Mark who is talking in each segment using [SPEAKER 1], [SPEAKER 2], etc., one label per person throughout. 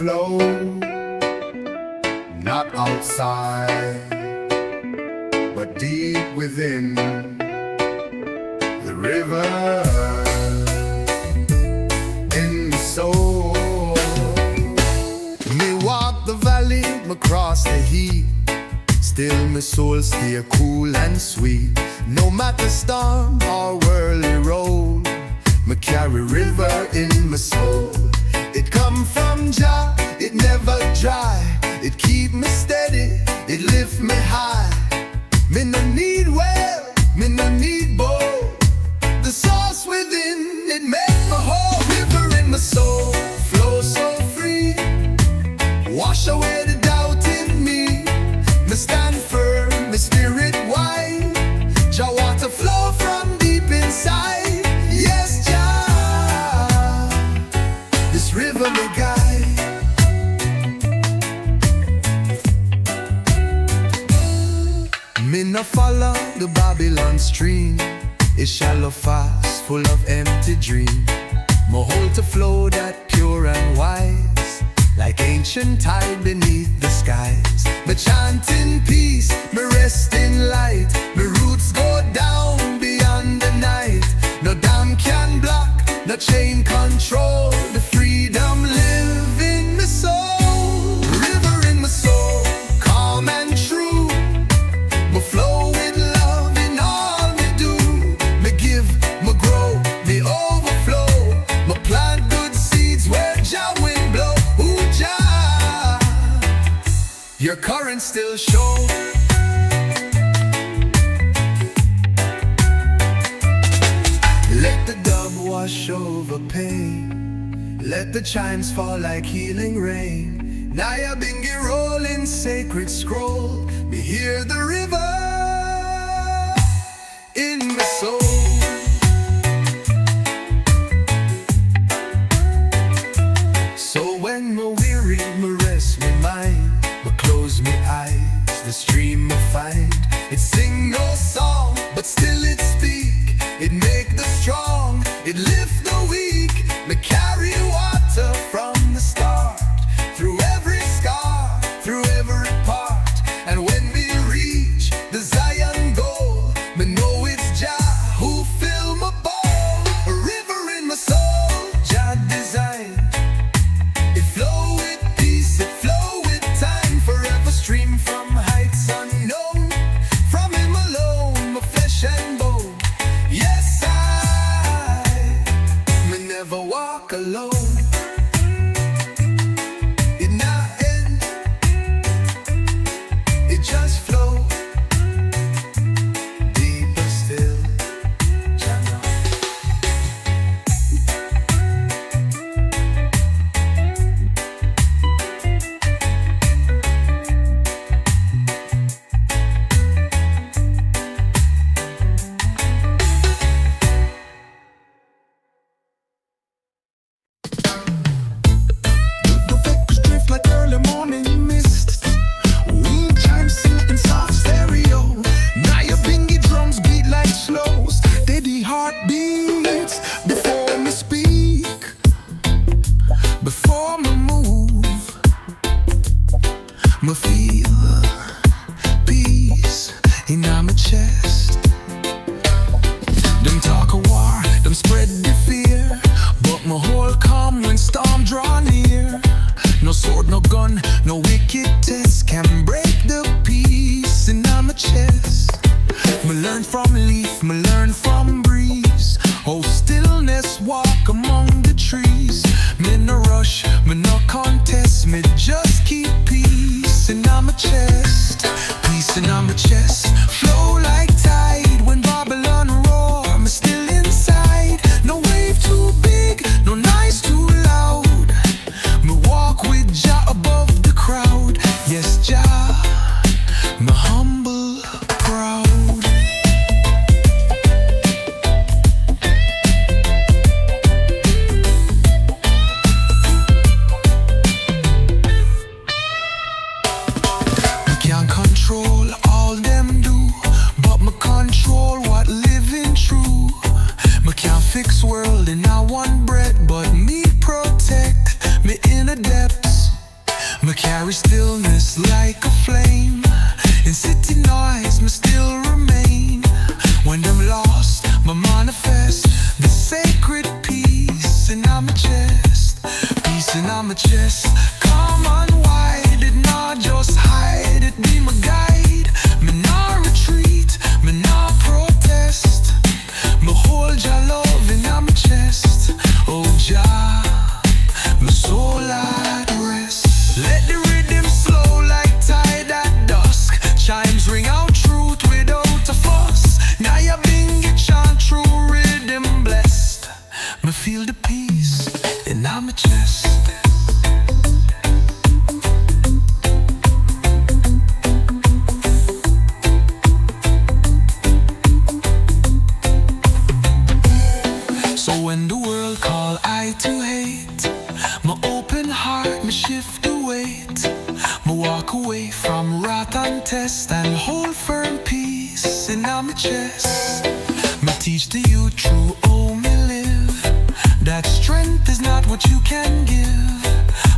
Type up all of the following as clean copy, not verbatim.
[SPEAKER 1] flow, not outside, but deep within the river, in the soul. Me walk the valley, me cross the heat, still my soul stay cool and sweet. No matter storm or whirly road, me carry river in my soul. It come from Jah, it never dry. It keep me steady, it lift me high. Me no need well, me no need bow. The source within, it make my whole river in my soul flow so free. Wash away the doubt in me. Me stand firm, my spirit wide. Jah water flow from deep inside. Yes, Jah, this river me guide. Me no follow the Babylon stream. It's shallow fast, full of empty dream. Me hold to flow that pure and wise, like ancient tide beneath the skies. Me chant in peace, me rest in light. Me roots go down beyond the night. No dam can block, no chain control. The freedom live in my soul. River in my soul, calm and true. Me flow with love in all me do. Me give, me grow, me overflow. Me plant good seeds where Jah wind blow. Ooh, Jah, your current still show. Let the dub wash over pain. Let the chimes fall like healing rain. Nyabinghi rolling sacred scroll. Me hear the river in my soul. So when me weary, me rest me mind. Me close me eyes, the stream me find. It sing no song, but still it speak. It make the strong, it lift the weak. Me carry water from the start, through every scar, through every part. And when we reach the Zion goal, me know it's Jah who fill my bowl. A river in my soul, Jah designed. It flow with peace, it flow with time. Forever stream from heights unknown. From him alone, my flesh and bone. Yes, me never walk alone. It not end, it just flow deeper still. Jah know. The vapors drift like early morning mist. Wind chimes sing in soft stereo. Nyabinghi drums beat like slow, steady heartbeats. Before me speak, before me move, me feel peace in my chest. Them talk a war, them spread the fear, but my whole calm when storm draw near. No sword, no gun, no wicked test can break the peace in my chest. Me learn from leaf, me learn from breeze. Oh, stillness walk among the trees. Me no rush, me no contest. Me just keep peace in my chest. Peace in my chest. Flow like tide when Babylon roar. Me still inside. No wave too big, no noise too loud. Me walk with Jah above the crowd. Yes, Jah, me humble, proud. Me can't control all them do, but me control what living true. Me can't fix world in a one breath, but me protect me inner depths. Me carry stillness like a flame. In city noise, me still remain. When I'm lost, me manifest the sacred peace in my chest. Peace in my chest. Come unwind it, not just hide it. Be my guide. Me not retreat, me not protest. Me hold your love in my chest. Oh Jah, my soul at rest. Let the rhythm slow like tide at dusk. Chimes ring out truth without a fuss. Nyabinghi chant true rhythm blessed. Me feel the peace in my chest. So when the world call I to hate, my open heart, me shift the weight. Me walk away from wrath and test and hold firm peace in my chest. Me teach the youth through how me live, that strength is not what you can give,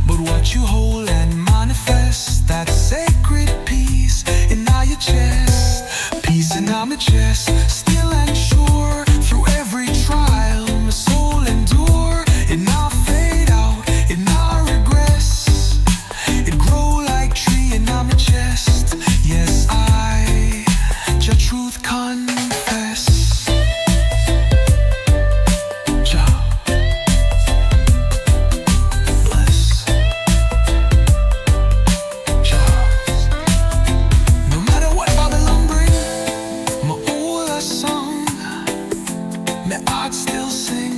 [SPEAKER 1] but what you hold and manifest. That sacred peace in your chest. Peace in my chest, still and sure. Through every trial, my soul endure. It not fade out, it not regress. It grow like tree in my chest. Yes, I, your truth confess. Jah bless. Jah. No matter what Babylon bring, my old a song, my heart still sing.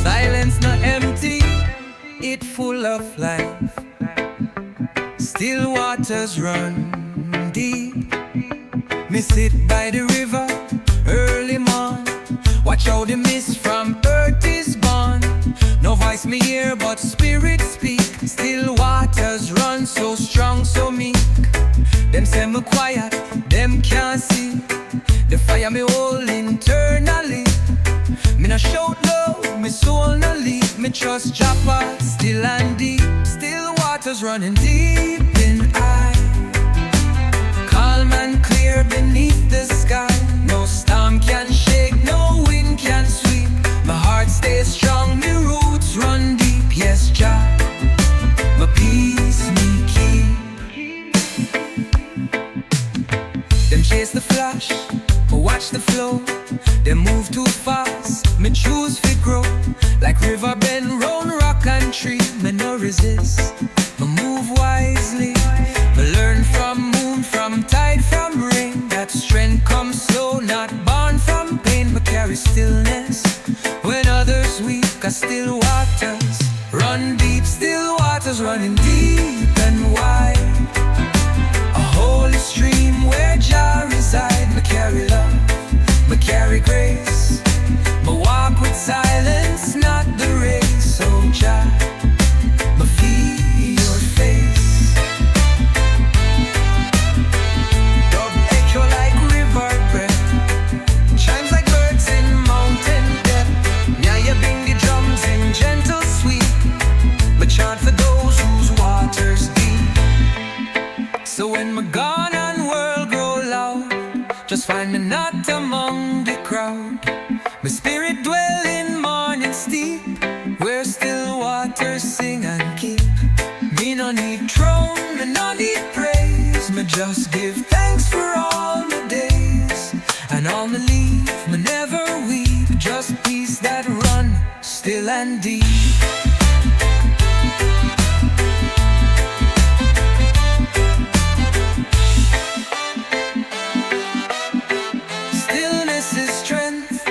[SPEAKER 2] Silence not empty, it full of life. Still waters run deep. Me sit by the river early morn. Watch how the mist from earth is born. No voice me hear but spirit speak. Still waters run so strong, so meek. Them say me quiet, them can't see the fire me hold internally. Me no shout low, me soul no leak. Me trust Japa, still and deep. Still waters running deep in I. Calm and clear beneath the sky. No storm can shake, no wind can sweep. My heart stays strong, me roots run deep. Yes, Jah, my peace me keep. Them chase the flash, but watch the flow. They move too fast, me choose fi grow. Like river bend round rock and tree. Me no resist, me move wisely. Me learn from moon, from tide, from rain. That strength comes slow, not born from pain. Me carry stillness when others weak. I still waters run deep, still waters running deep and wide. A holy stream where Jah reside. Me carry love, me carry grace. Me walk with silence, not the race. Oh Jah, me feel your face. Dub echo like river breath. Chimes like birds in mountain depth. Nyabinghi drums in gentle sweep. Me chant for those whose waters deep. So when me gone and world grow loud, just find me not among the crowd. My spirit dwell in morning steep, where still waters sing and keep. Me no need throne, me no need praise. Me just give thanks for all my days. And all me leave, me never weep. Just peace that run still and deep. Stillness is strength.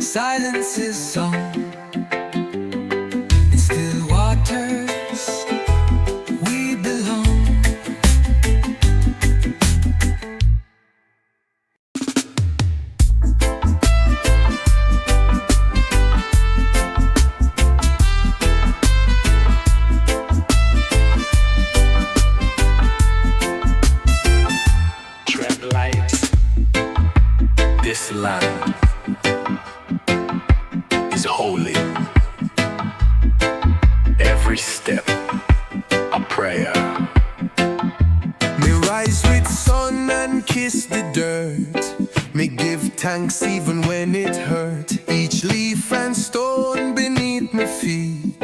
[SPEAKER 2] Silence is song. In still waters we belong.
[SPEAKER 1] Tread light. This land is holy. Every step a prayer.
[SPEAKER 2] Me rise with sun and kiss the dirt. Me give thanks even when it hurt. Each leaf and stone beneath me feet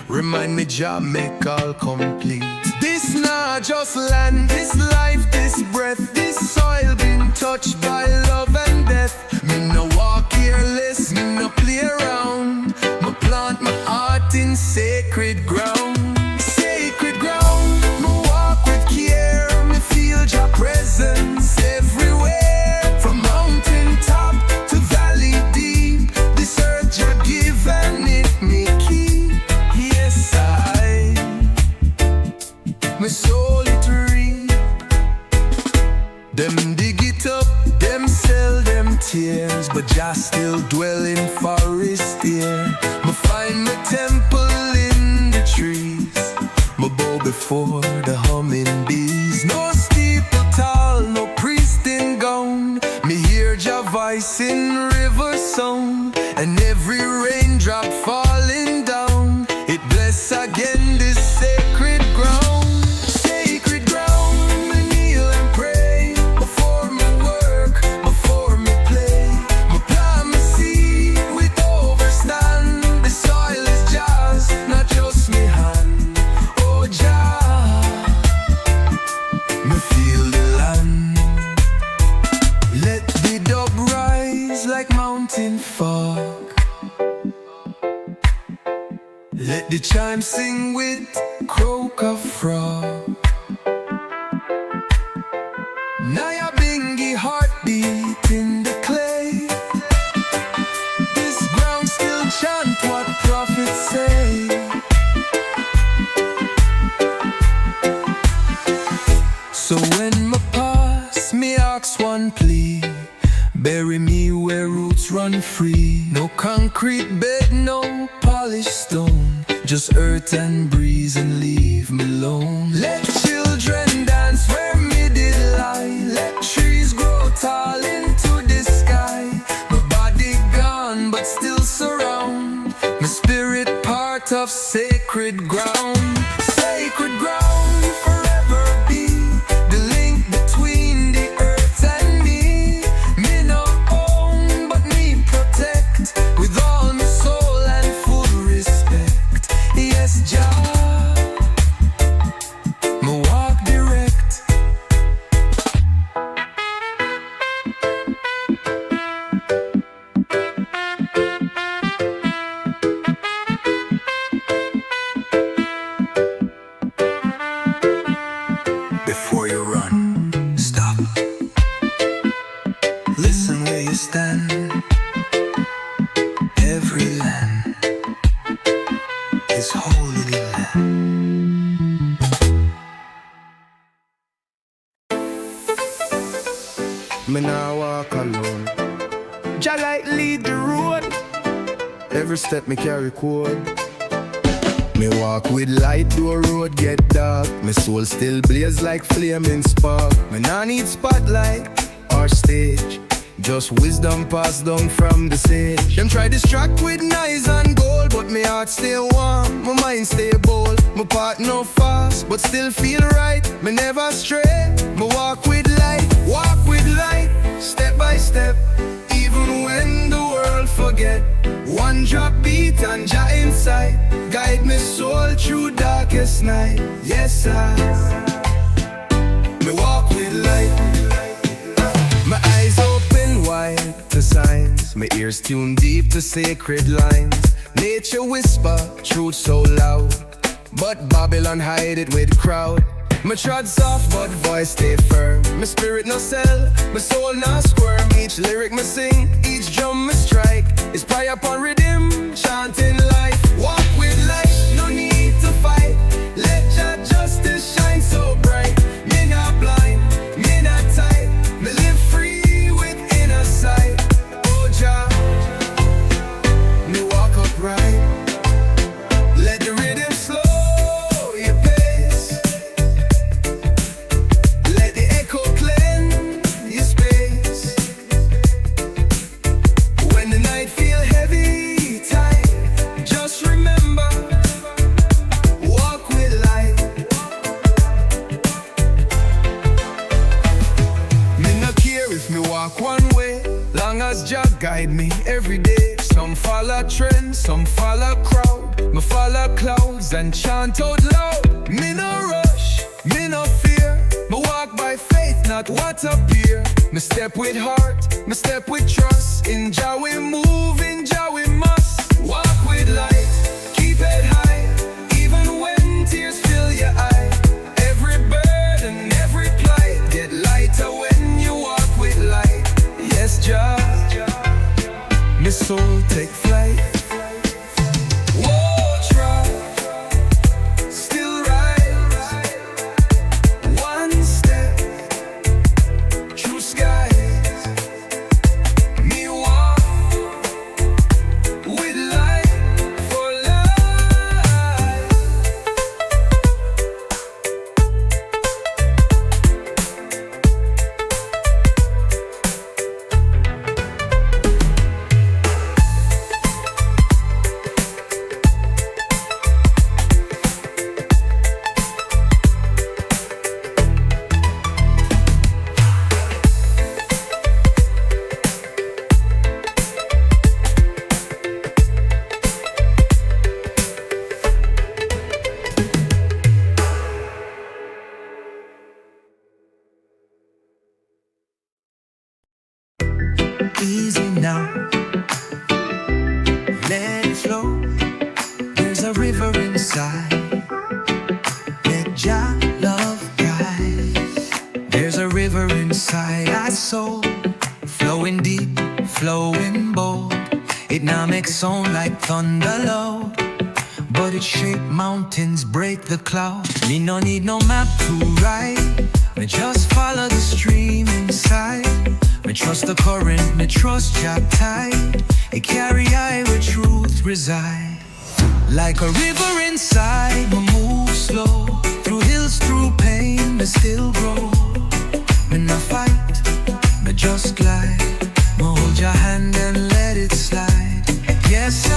[SPEAKER 2] remind me Jah make all complete. This not just land, this life, this breath, this soil been touched by love and death. Me no walk careless, me no play around. Me plant my heart in sacred ground. Sacred ground, me walk with care. Me feel Jah presence everywhere. From mountain top to valley deep, this earth Jah give and it me keep. Yes, me soul it read. Them dig it up, them sell them tears, but Jah still dwell in forest here. Me find my temple in the trees. Me bow before the humming bees. No steeple tall, no priest in gown. Me hear Jah voice in river sound, and every raindrop falling down, it bless again this sacred ground. Sacred ground, me kneel and pray before me work, before me play. Me plant my seed with overstand. The soil is Jah's, not just me hand. Oh Jah, me feel the land. Let the dub rise like mountain fog. Let the chime sing with croak of frog. Nyabinghi heartbeat in the clay. This ground still chant what prophets say. So when me pass, me ask one plea. Bury me where roots run free. No concrete bed, no polished stone, just earth and breeze and leave me alone. Let children dance where me did lie. Let trees grow tall into the sky. My body gone but still surround. My spirit part of sacred ground. Sacred ground forever be the link between the earth and me. Me no own but me protect with all my soul and full respect. Yes, Jah, me walk direct. Before you run, stop. Listen where you stand. Every land is holy land. Me nah walk alone. Jah like lead the road. Every step me carry code. Me walk with light, though road get dark. My soul still blaze like flaming spark. Me nah need spotlight or stage, just wisdom passed down from the sage. Them try distract with noise and gold, but me heart stay warm, my mind stay bold. My part no fast, but still feel right. Me never stray, me walk with light, step by step. Even when the world forget, one drop beat and Jah inside guide me soul through darkest night. Yes, me walk with light. My eyes open wide to signs, my ears tuned deep to sacred lines. Nature whisper truth so loud, but Babylon hide it with crowd. My trod soft but voice stay firm. My spirit no sell, my soul no squirm. Each lyric me sing, each drum me strike is step on rhythm, chanting life. Walk with light, no need to fight. Let your justice shine so bright. Me not blind, me not tight. Me live free with inner sight. Oh Jah, me walk upright. Let the rhythm slow your pace. Let the echo cleanse your space. When the night feel heavy, tight, just remember, walk with light. Me no care if me walk one way, long as Jah guide me every day. Some follow trends, some follow crowd. Me follow clouds and chant out loud. Me no rush, me no fear. Me walk by faith, not what appear. Me step with heart, me step with trust. In Jah we move, in Jah we must. Walk with light, keep it high, even when tears fill your eye. Every burden, every plight get lighter when you walk with light. Yes, Jah, my soul take flight. Whoa, try, still rise. One step, true skies. Me walk with light for life. Easy now, let it flow. There's a river inside. Let Jah love guide. There's a river inside our soul, flowing deep, flowing bold. It now makes sound like thunder loud, but it shape mountains, break the cloud. Me no need no map to ride, me just follow the stream inside. Me trust the current, me trust Jah tide. It carry I where truth reside. Like a river inside, me move slow. Through hills, through pain, me still grow. Me not fight, me just glide. Me hold your hand and let it slide. Yes,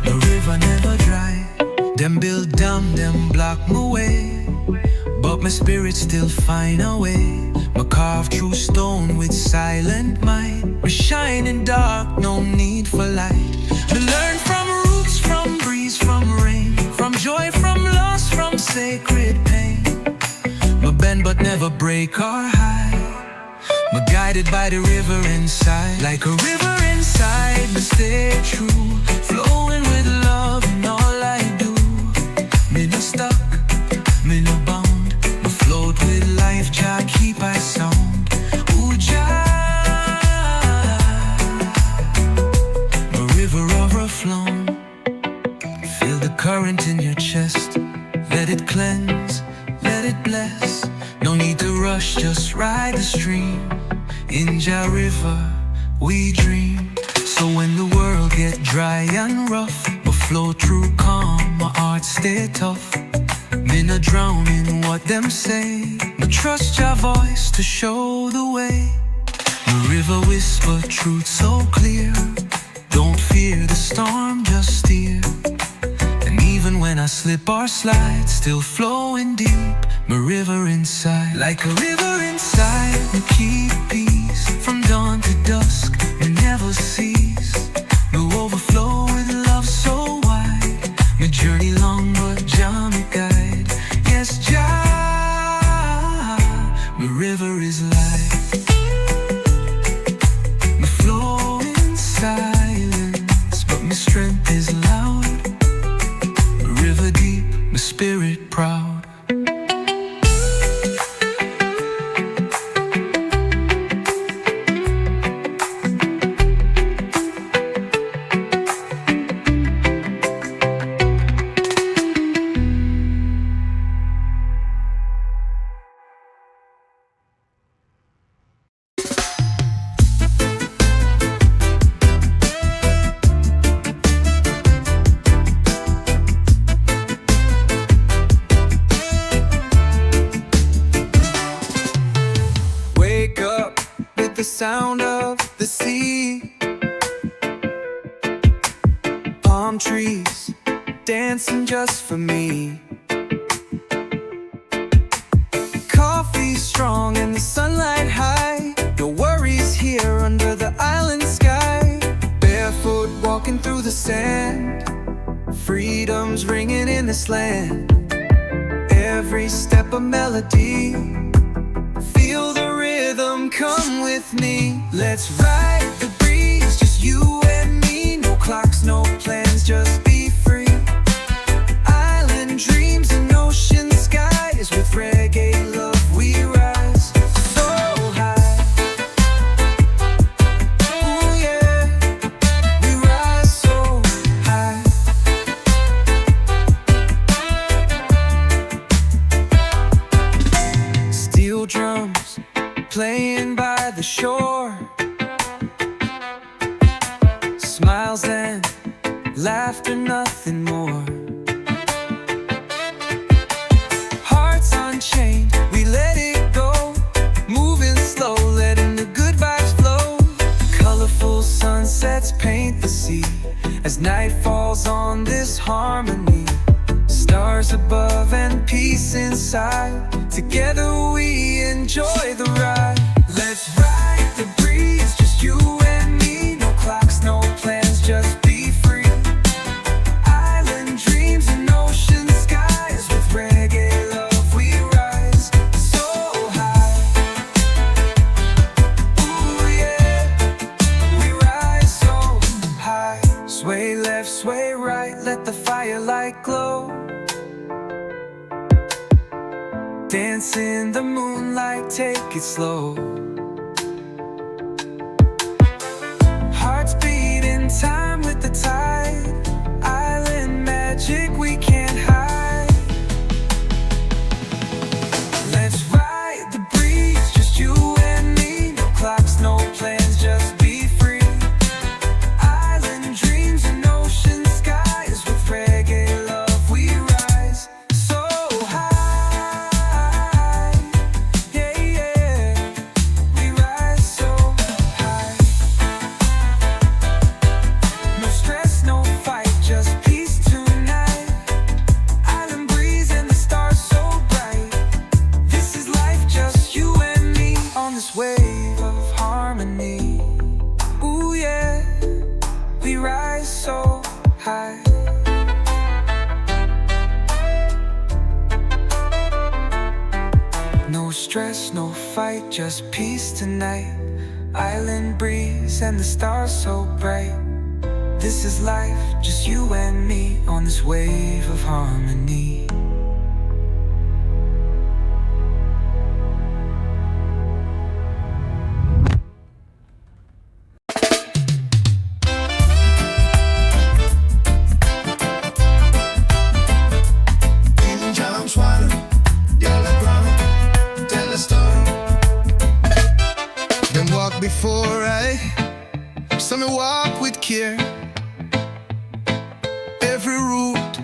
[SPEAKER 2] the river never dry. Them build dam, them block my way, but my spirit still find a way. Me carve through stone with silent might. Me shine in dark, no need for light. Me learn from roots, from breeze, from rain, from joy, from loss, from sacred pain. Me bend but never break or hide. Me guided by the river inside. Like a river inside, me stay true, flowing with love in all I do. Me no stuck, me no bound. Me float with life, Jah keep I sound. Ooh, Jah, a river overflown. Feel the current in your chest. Let it cleanse, let it bless. No need to rush, just ride the stream. In Jah river we dream. So when the world get dry and rough, we flow through calm, my heart stay tough. Me no drown in what them say. Me trust Jah voice to show the way. The river whisper truth so clear. Don't fear the storm, just steer. And even when I slip or slide, still flowing deep, my river inside. Like a river inside, me keep peace. From dawn to dusk, me never cease. Me overflow with love so wide. My journey long, but Jah me guide. Yes, Jah, my river is life. Me flow in silence, but my strength is loud. My river deep, my spirit proud. sound of the sea. Palm trees dancing just for me. Coffee strong and the sunlight high. No worries here under the island sky. Barefoot walking through the sand. Freedom's ringing in this land. Every step a melody. Feel the rhythm, come with me. Let's ride the breeze, just you and me. No clocks, no plans, just be free. Island dreams and ocean skies. With reggae love we rise so high. Ooh yeah, we rise so high. Steel drums playing by the shore. Smiles and laughter, nothing more. Hearts unchained, we let it go. Moving slow, letting the good vibes flow. Colorful sunsets paint the sea as night falls on this harmony. Stars above and peace inside. Together we enjoy the ride. Let's ride the breeze, just you and me. No clocks, no plans, just be free. Island dreams and ocean skies. With reggae love we rise so high. Ooh yeah, we rise so high. Sway left, sway right, let the firelight glow. Dance in the moonlight, take it slow. Hearts beat in time with the tide. Island magic we can't hide. Let's ride the breeze, just you and me. No clocks, no plans, just be free. Island dreams and ocean skies. With reggae love we rise so high. No stress, no fight, just peace tonight. Island breeze and the stars so bright. This is life, just you and me on this wave of harmony.
[SPEAKER 1] Before so me walk with care. Every route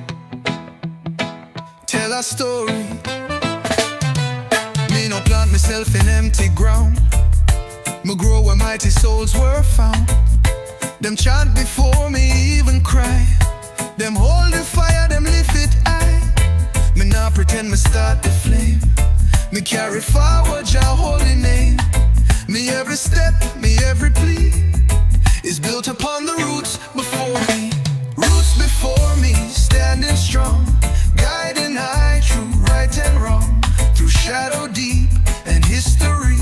[SPEAKER 1] tell a story. Me no plant myself in empty ground. Me grow where mighty souls were found. Them chant before me even cry. Them hold the fire, them lift it high. Me not pretend me start the flame. Me carry forward your holy name. Me every step, me every plea is built upon the roots before me. Roots before me, standing strong, guiding I through right and wrong. Through shadow deep and history,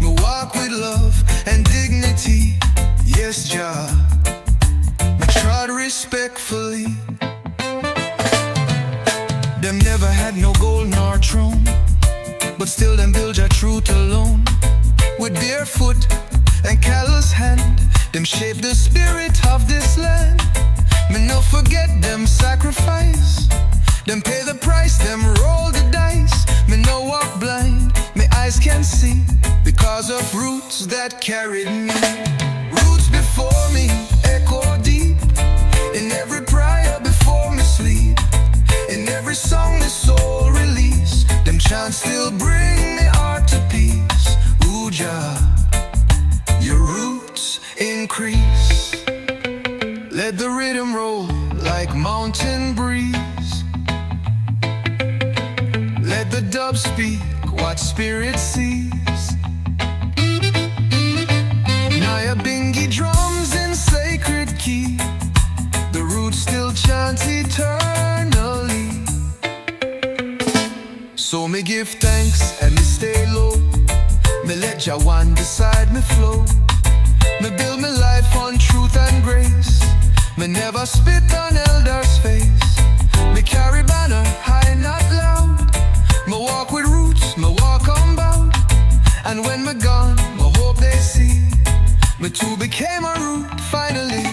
[SPEAKER 1] me walk with love and dignity. Yes, Jah, me trod respectfully. Them never had no gold nor throne, but still them build your truth alone. With barefoot and callous hand, them shape the spirit of this land. Me no forget them sacrifice. Them pay the price, them roll the dice. Me no walk blind, me eyes can see. Because of roots that carried me. Roots before me, echo deep. In every prayer before me sleep. In every song the soul release. Them chants still bring me heart to peace. Ooh, Jah, increase. Let the rhythm roll like mountain breeze. Let the dub speak what spirit sees. Nyabinghi drums in sacred key. The roots still chant eternally. So me give thanks and me stay low. Me let Jawan beside me flow. Me build me life on truth and grace. Me never spit on elders' face. Me carry banner high, not loud. Me walk with roots, me walk unbound. And when me gone, me hope they see me too became a root finally.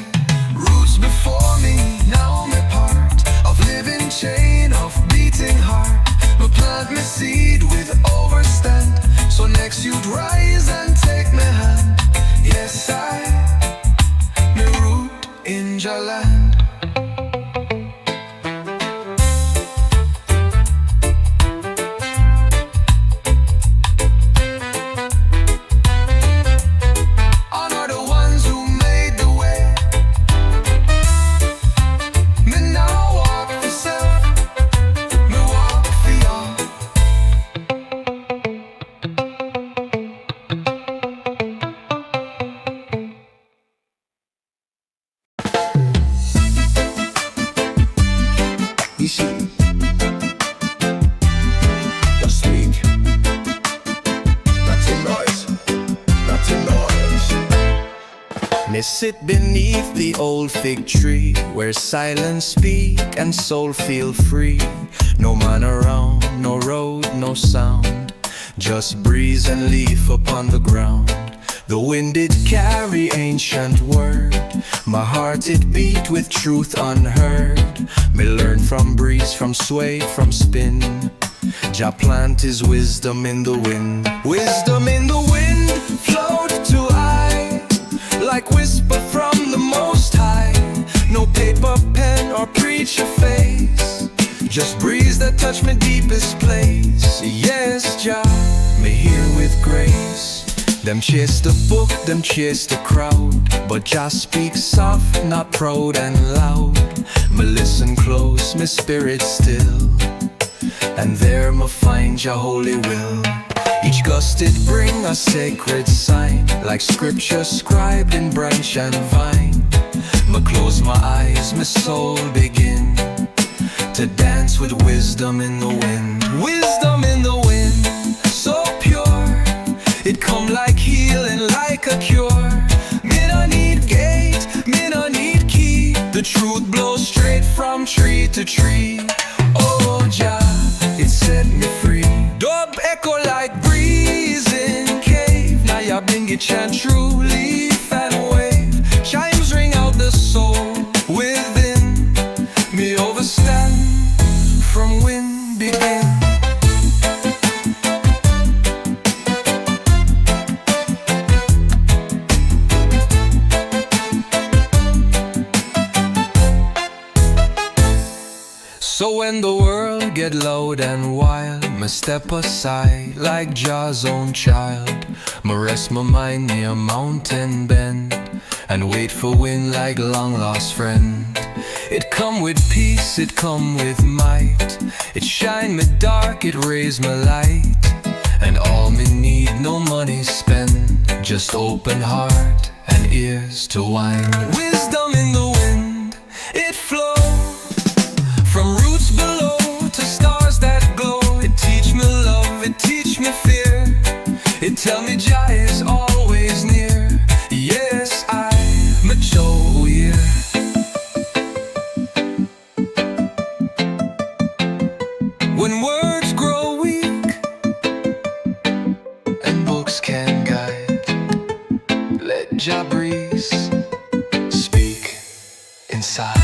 [SPEAKER 1] Roots before me, now me part of living chain of beating heart. Me plant me seed with overstand. So next you'd rise and take me hand. Yes, I me root in Jaland. Honor the ones who made the way. Me now walk for self. Me walk for y'all.
[SPEAKER 3] Ishi, just speak. Nothing noise, nothing noise.
[SPEAKER 2] Me sit beneath the old fig tree, where silence speak and soul feel free. No man around, no road, no sound, just breeze and leaf upon the ground. The wind did carry ancient word. My heart it beat with truth unheard. Me learn from breeze, from sway, from spin. Jah plant his wisdom in the wind. Wisdom in the wind flowed to I, like whisper from the Most High. No paper, pen, or preacher face, just breeze that touched my deepest place. Yes, Jah, me hear with grace. Them chase the book, them chase the crowd, but Jah speaks soft, not proud and loud. Me listen close, me spirit still, and there me find Jah holy will. Each gust it bring a sacred sign, like scripture scribed in branch and vine. Me close my eyes, my soul begin to dance with wisdom in the wind. Wisdom in the wind, so pure. It come like healing, like a cure. Me no need gate, me no need key. The truth blows straight from tree to tree. Oh Jah, it set me free. Dub echo like breeze in cave. Nyabinghi chant true, leaf and wave. Chimes ring out the soul within. Me overstand from wind begin. So when the world get loud and wild, me step aside like Jah's own child. Me rest my mind near a mountain bend, and wait for wind like long lost friend. It come with peace, it come with might. It shine me dark, it raise me light. And all me need, no money spent, just open heart and ears to wine. Wisdom in the wind, it flows from roots below to stars that glow. It teach me love, it teach me fear. It tell me Jah is always near. Yes, I'm a Joe, yeah. When words grow weak and books can guide, let Jah breeze speak inside.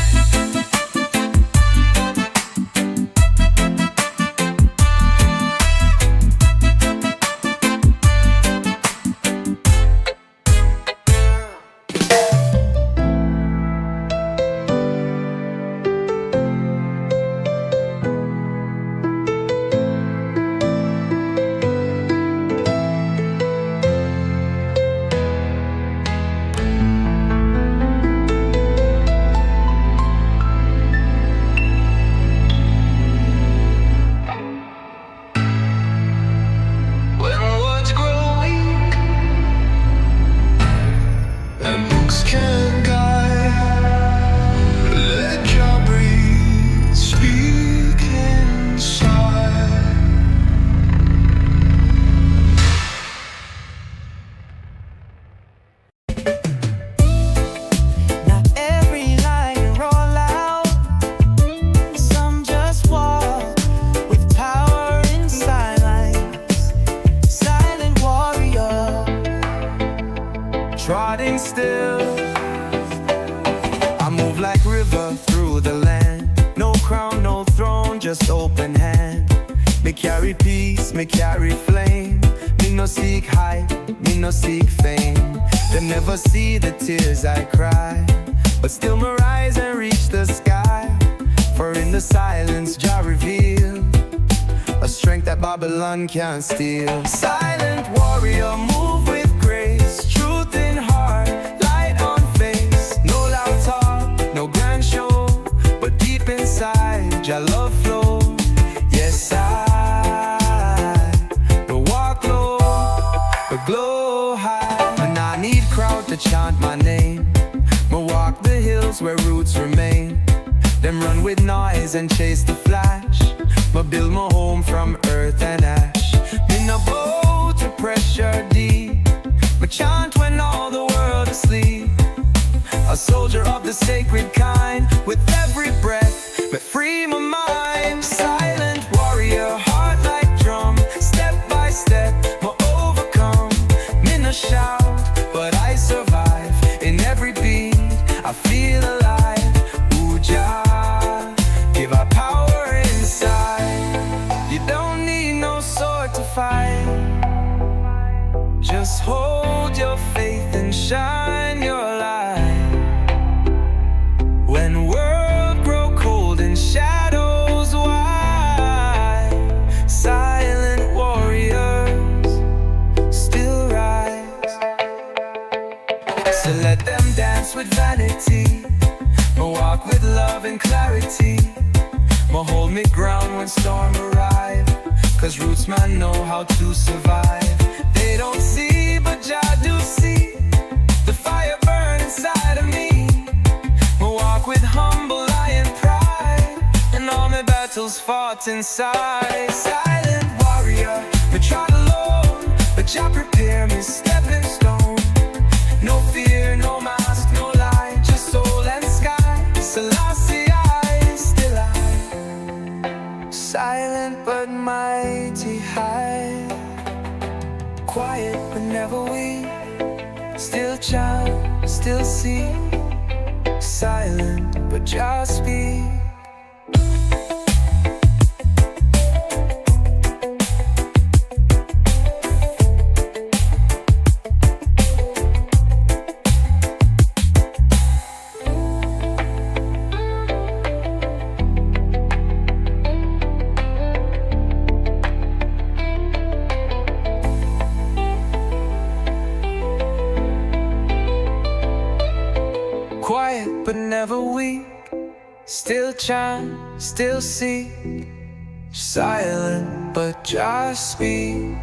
[SPEAKER 2] rotting still. I move like river through the land. No crown, no throne, just open hand. Me carry peace, me carry flame. Me no seek hype, me no seek fame. They never see the tears I cry, but still me rise and reach the sky. For in the silence Jah reveal a strength that Babylon can't steal. Silent warrior, move with grace. Truth in heart, light on face. No loud talk, no grand show, but deep inside Jah love flow. Yes, I don't walk low, but glow high. And I need crowd to chant my name. Me walk the hills where roots remain. Them run with noise and chase the flash. Me build my home from earth and ash. Me no bow to pressure deep. Me chant when all the world asleep. A soldier of the sacred kind. With every breath, me free my mind. Silent warrior, heart like drum. Step by step, me overcome. Me no shout, but I survive. In every beat, I feel alive. Ooh, Jah, give our power inside. You don't need no sword to fight. Just hold your faith and shine your light. When world grow cold and shadows wide, silent warriors still rise. So let them dance with vanity. Me walk with love and clarity. Me hold me ground when storm arrive. Cause Rootsman know how to survive. They don't see, but Jah do see. The fire burn inside of me. Me walk with humble lion pride. And all my battles fought inside. Silent warrior, me trot alone, but Jah prepare me stepping stone. No fear, no mask, no lie, just soul and sky. Selassie, I still I. Silent but mighty high. Quiet but never weak. Still chant, still see. Silent but just speak. Quiet but never weak. Still chant, still see. Silent but just speak.